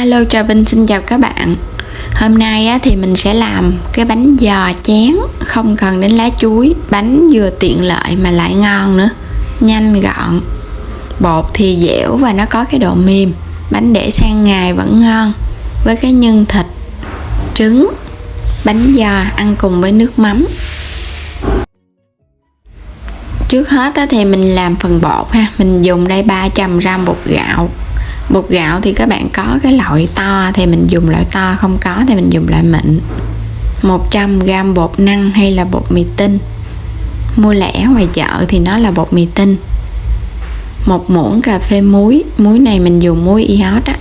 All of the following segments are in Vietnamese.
Alo, Trà Vinh xin chào các bạn. Hôm nay thì mình sẽ làm cái bánh giò chén, không cần đến lá chuối. Bánh vừa tiện lợi mà lại ngon nữa, nhanh gọn. Bột thì dẻo và nó có cái độ mềm. Bánh để sang ngày vẫn ngon. Với cái nhân thịt, trứng, bánh giò ăn cùng với nước mắm. Trước hết thì mình làm phần bột ha. Mình dùng đây 300g bột gạo. Bột gạo thì các bạn có cái loại to thì mình dùng loại to, không có thì mình dùng loại mịn. 100g bột năng hay là bột mì tinh. Mua lẻ ngoài chợ thì nó là bột mì tinh. 1 muỗng cà phê muối. Muối này mình dùng muối iốt á.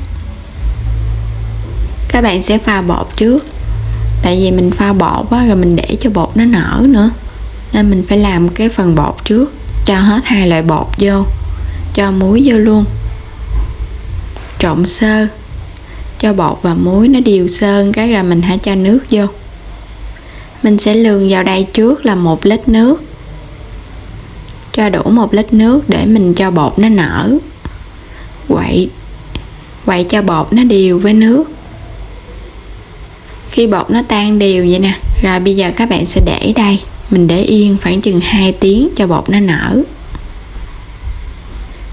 Các bạn sẽ pha bột trước. Tại vì mình pha bột á, rồi mình để cho bột nó nở nữa, nên mình phải làm cái phần bột trước. Cho hết 2 loại bột vô, cho muối vô luôn, trộn sơ, cho bột và muối nó đều sơn cái rồi mình hãy cho nước vô. Mình sẽ lường vào đây trước là 1 lít nước. Cho đủ 1 lít nước để mình cho bột nó nở. Quậy cho bột nó đều với nước. Khi bột nó tan đều vậy nè, rồi bây giờ các bạn sẽ để đây. Mình để yên khoảng chừng 2 tiếng cho bột nó nở.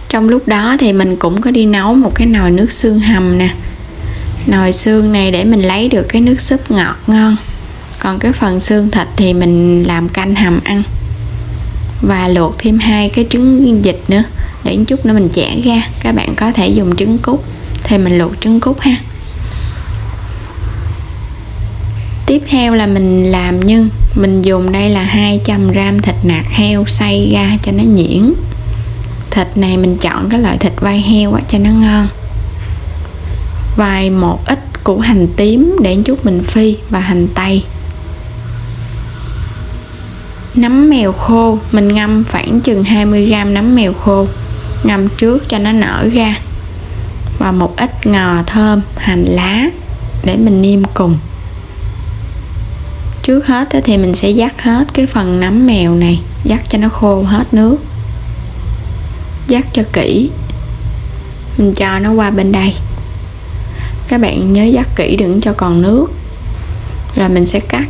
Trong lúc đó thì mình cũng có đi nấu một cái nồi nước xương hầm nè. Nồi xương này để mình lấy được cái nước súp ngọt ngon. Còn cái phần xương thịt thì mình làm canh hầm ăn. Và luộc thêm 2 cái trứng vịt nữa, để chút nữa mình chẻ ra. Các bạn có thể dùng trứng cút thì mình luộc trứng cút ha. Tiếp theo là mình làm nhân. Mình dùng đây là 200g thịt nạc heo xay ra cho nó nhuyễn. Thịt này mình chọn cái loại thịt vai heo á, cho nó ngon. Một ít củ hành tím để chút mình phi, và hành tây. Nấm mèo khô, mình ngâm khoảng chừng 20g nấm mèo khô. Ngâm trước cho nó nở ra. Và một ít ngò thơm, hành lá để mình nêm cùng. Trước hết thì mình sẽ vắt hết cái phần nấm mèo này, vắt cho nó khô hết nước. Vắt cho kỹ. Mình cho nó qua bên đây. Các bạn nhớ vắt kỹ, đừng cho còn nước. Rồi mình sẽ cắt.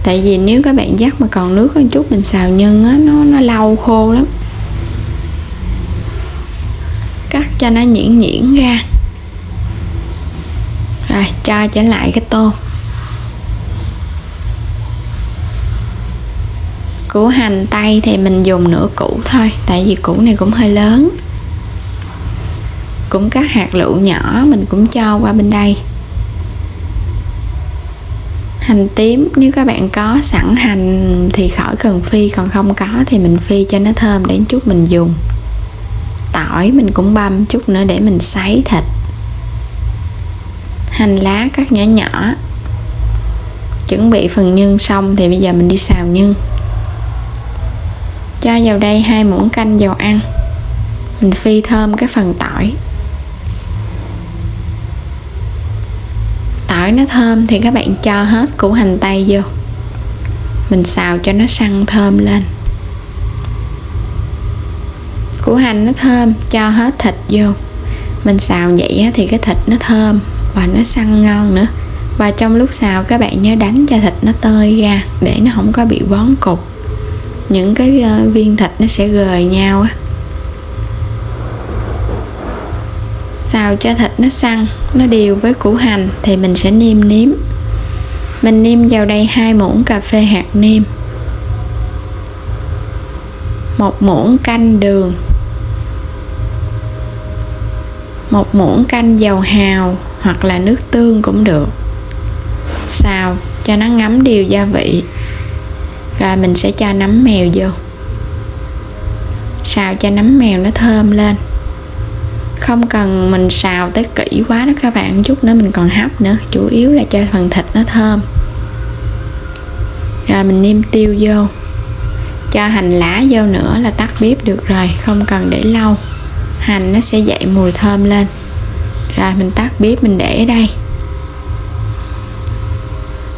Tại vì nếu các bạn vắt mà còn nước một chút, mình xào nhân á, nó lâu khô lắm. Cắt cho nó nhuyễn ra. Rồi cho trở lại cái tô. Củ hành tây thì mình dùng nửa củ thôi, tại vì củ này cũng hơi lớn. Cũng cắt hạt lựu nhỏ mình cũng cho qua bên đây. Hành tím nếu các bạn có sẵn hành thì khỏi cần phi, còn không có thì mình phi cho nó thơm để chút mình dùng. Tỏi mình cũng băm chút nữa để mình sấy thịt. Hành lá cắt nhỏ nhỏ. Chuẩn bị phần nhân xong thì bây giờ mình đi xào nhân. Cho vào đây 2 muỗng canh dầu ăn. Mình phi thơm cái phần tỏi. Tỏi nó thơm thì các bạn cho hết củ hành tây vô. Mình xào cho nó săn thơm lên. Củ hành nó thơm, cho hết thịt vô. Mình xào vậy thì cái thịt nó thơm và nó săn ngon nữa. Và trong lúc xào các bạn nhớ đánh cho thịt nó tơi ra, để nó không có bị vón cục. Những cái viên thịt nó sẽ gời nhau á. Xào cho thịt nó săn, nó đều với củ hành thì mình sẽ nêm nếm. Mình nêm vào đây 2 muỗng cà phê hạt nêm, 1 muỗng canh đường, 1 muỗng canh dầu hào hoặc là nước tương cũng được. Xào cho nó ngấm đều gia vị. Rồi mình sẽ cho nấm mèo vô. Xào cho nấm mèo nó thơm lên. Không cần mình xào tới kỹ quá đó các bạn, chút nữa mình còn hấp nữa, chủ yếu là cho phần thịt nó thơm. Rồi mình nêm tiêu vô. Cho hành lá vô nữa là tắt bếp được rồi, không cần để lâu. Hành nó sẽ dậy mùi thơm lên. Rồi mình tắt bếp, mình để ở đây.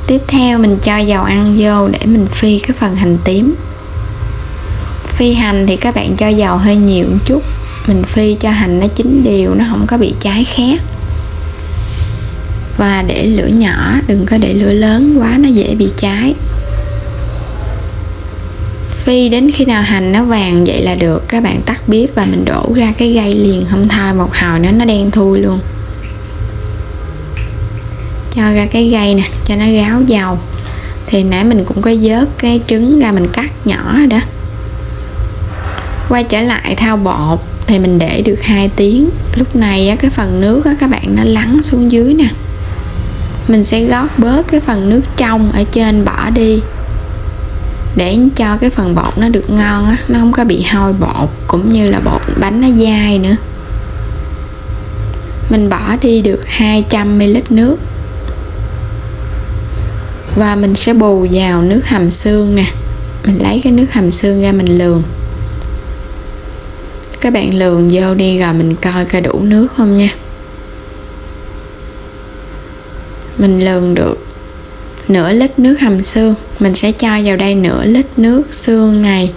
Tiếp theo mình cho dầu ăn vô để mình phi cái phần hành tím. Phi hành thì các bạn cho dầu hơi nhiều một chút. Mình phi cho hành nó chín đều, nó không có bị cháy khét. Và để lửa nhỏ, đừng có để lửa lớn quá, nó dễ bị cháy. Phi đến khi nào hành nó vàng vậy là được. Các bạn tắt bếp và mình đổ ra cái gây liền, không thôi một hồi nữa nó đen thui luôn. Cho ra cái gây nè, cho nó ráo dầu. Thì nãy mình cũng có vớt cái trứng ra, mình cắt nhỏ rồi đó. Quay trở lại thao bột thì mình để được 2 tiếng. Lúc này cái phần nước các bạn nó lắng xuống dưới nè. Mình sẽ gót bớt cái phần nước trong ở trên bỏ đi, để cho cái phần bột nó được ngon á, nó không có bị hôi bột, cũng như là bột bánh nó dai nữa. Mình bỏ đi được 200ml nước. Và mình sẽ bù vào nước hầm xương nè. Mình lấy cái nước hầm xương ra mình lường. Các bạn lường vô đi rồi mình coi coi đủ nước không nha. Mình lường được nửa lít nước hầm xương. Mình sẽ cho vào đây nửa lít nước xương này.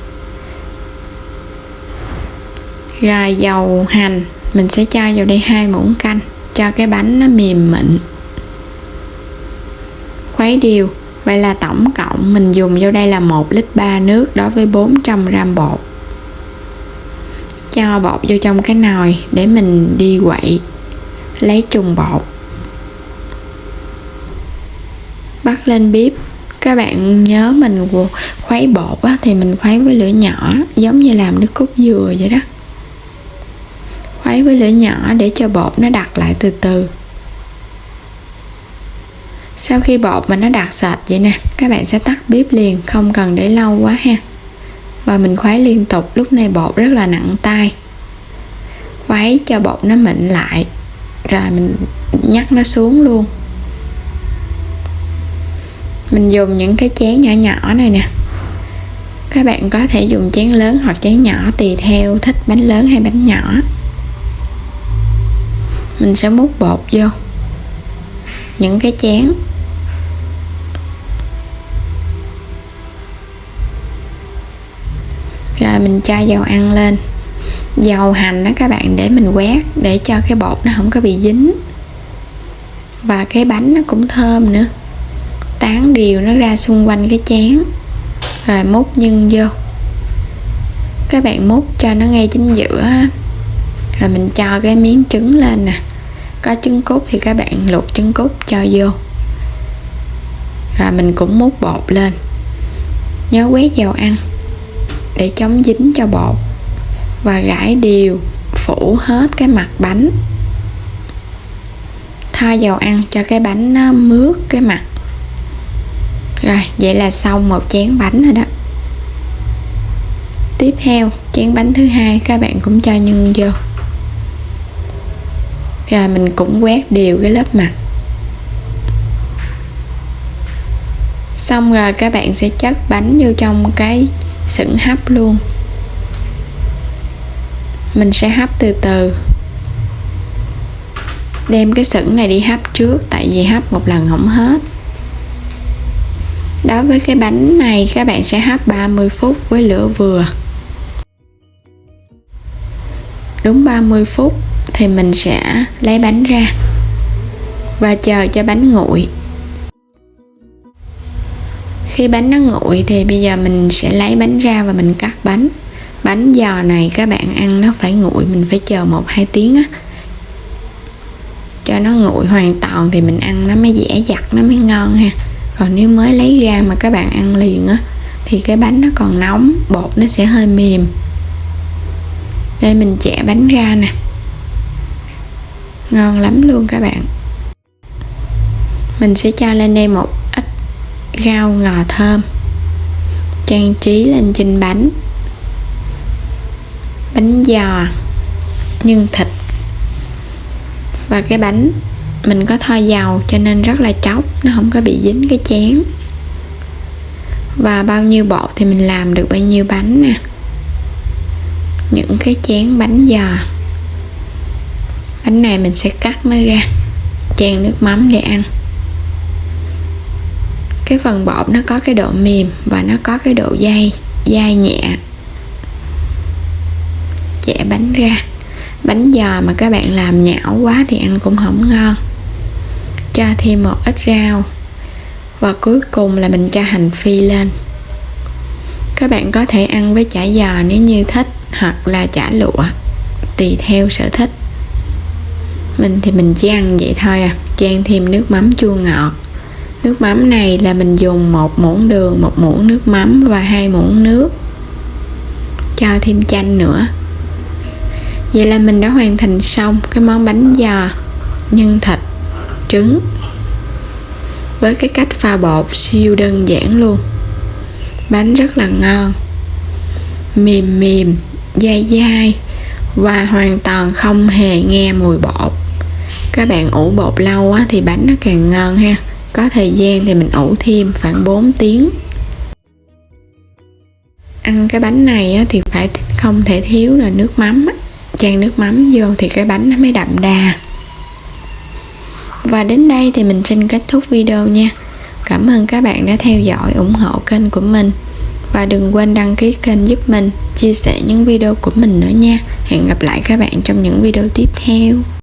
Rồi dầu hành mình sẽ cho vào đây 2 muỗng canh, cho cái bánh nó mềm mịn. Khuấy đều. Vậy là tổng cộng mình dùng vô đây là 1,3 lít nước đối với 400g bột. Cho bột vô trong cái nồi để mình đi quậy, lấy trùng bột. Bắt lên bếp. Các bạn nhớ mình khuấy bột á, thì mình khuấy với lửa nhỏ, giống như làm nước cốt dừa vậy đó. Khuấy với lửa nhỏ để cho bột nó đặc lại từ từ. Sau khi bột mà nó đặc sệt vậy nè, các bạn sẽ tắt bếp liền, không cần để lâu quá ha. Và mình khuấy liên tục, lúc này bột rất là nặng tay. Khuấy cho bột nó mịn lại, rồi mình nhắc nó xuống luôn. Mình dùng những cái chén nhỏ nhỏ này nè. Các bạn có thể dùng chén lớn hoặc chén nhỏ tùy theo thích bánh lớn hay bánh nhỏ. Mình sẽ múc bột vô những cái chén. Rồi mình cho dầu ăn lên. Dầu hành đó các bạn, để mình quét để cho cái bột nó không có bị dính. Và cái bánh nó cũng thơm nữa. Tán đều nó ra xung quanh cái chén. Rồi múc nhân vô. Các bạn múc cho nó ngay chính giữa. Rồi mình cho cái miếng trứng lên nè. Có trứng cút thì các bạn luộc trứng cút cho vô. Rồi mình cũng múc bột lên. Nhớ quét dầu ăn để chống dính cho bột. Và rải đều phủ hết cái mặt bánh. Thoa dầu ăn cho cái bánh nó mướt cái mặt. Rồi vậy là xong một chén bánh rồi đó. Tiếp theo chén bánh thứ hai các bạn cũng cho nhân vô. Rồi mình cũng quét đều cái lớp mặt. Xong rồi các bạn sẽ chất bánh vô trong cái sửng hấp luôn. Mình sẽ hấp từ từ. Đem cái sửng này đi hấp trước, tại vì hấp một lần không hết. Đối với cái bánh này các bạn sẽ hấp 30 phút với lửa vừa. Đúng 30 phút thì mình sẽ lấy bánh ra và chờ cho bánh nguội. Khi bánh nó nguội thì bây giờ mình sẽ lấy bánh ra và mình cắt bánh. Bánh giò này các bạn ăn nó phải nguội, mình phải chờ 1-2 tiếng á, cho nó nguội hoàn toàn thì mình ăn nó mới dẻ dặt, nó mới ngon ha. Còn nếu mới lấy ra mà các bạn ăn liền á thì cái bánh nó còn nóng, bột nó sẽ hơi mềm. Đây mình chẻ bánh ra nè. Ngon lắm luôn các bạn. Mình sẽ cho lên đây một ít rau ngò thơm, trang trí lên trên bánh. Bánh giò nhân thịt. Và cái bánh mình có thoa dầu cho nên rất là tróc, nó không có bị dính cái chén. Và bao nhiêu bột thì mình làm được bao nhiêu bánh nè. Những cái chén bánh giò. Bánh này mình sẽ cắt nó ra, chan nước mắm để ăn. Cái phần bột nó có cái độ mềm và nó có cái độ dai nhẹ. Chẻ bánh ra. Bánh giò mà các bạn làm nhão quá thì ăn cũng không ngon. cho thêm một ít rau và cuối cùng là mình cho hành phi lên. Các bạn có thể ăn với chả giò nếu như thích, hoặc là chả lụa, tùy theo sở thích. Mình thì mình chỉ ăn vậy thôi à. Chan thêm nước mắm chua ngọt. Nước mắm này là mình dùng 1 muỗng đường, 1 muỗng nước mắm và 2 muỗng nước. Cho thêm chanh nữa. Vậy là mình đã hoàn thành xong cái món bánh giò nhân thịt, trứng với cái cách pha bột siêu đơn giản luôn. Bánh rất là ngon, mềm mềm, dai dai và hoàn toàn không hề nghe mùi bột. Các bạn ủ bột lâu á, thì bánh nó càng ngon ha. Có thời gian thì mình ủ thêm khoảng 4 tiếng. Ăn cái bánh này á, thì phải không thể thiếu là nước mắm á. Chan nước mắm vô thì cái bánh nó mới đậm đà. Và đến đây thì mình xin kết thúc video nha. Cảm ơn các bạn đã theo dõi, ủng hộ kênh của mình. Và đừng quên đăng ký kênh giúp mình, chia sẻ những video của mình nữa nha. Hẹn gặp lại các bạn trong những video tiếp theo.